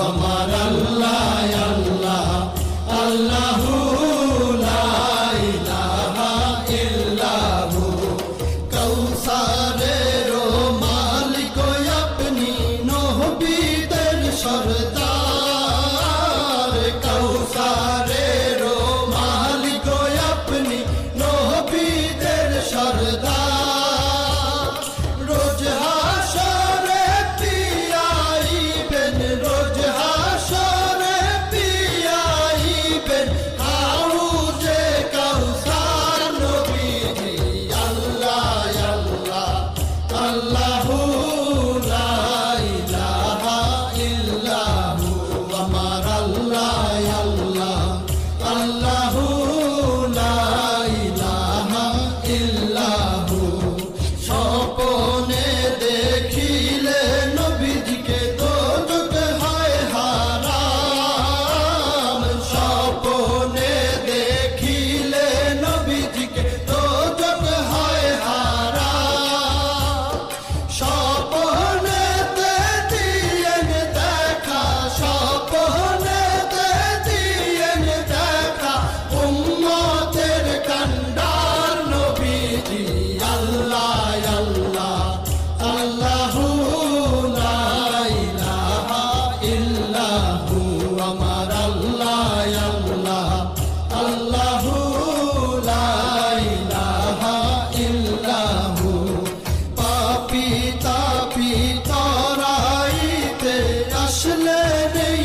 আমার আল্লাহ আল্লাহ আল্লাহু লা ইলাহা ইল্লাহু কাউসারের মালিক আপনি নবীদের সরদার কাউসারের মালিক আপনি নবীদের সরদার রোজ হাসরে পিয়াইবেন রোজ হাসরে পিয়াইবেন হাউজে কাউসার নবীজি আল্লাহ আল্লাহ আল্লাহু লা ইলাহা ইল্লাহু আমার আল্লাহ আল্লাহ আল্লাহু লা ইলাহা ইল্লাহু স্বপ্নে দেখিলে নবীজিকে দোজখ হয় হারাম স্বপ্নে দেখিলে নবীজিকে দোজখ হয় হারাম স্বপ্নেতে দিয়েন দেখা স্বপ্নেতে দিয়েন দেখা উম্মতের কান্ডার নবীজি আল্লাহ আল্লাহ আল্লাহু লা ইলাহা ইল্লাহু আমার আল্লাহ আল্লাহ আল্লাহু লা ইলাহা ইল্লাহু পাপী তাপী তরাইতে আসলেন এই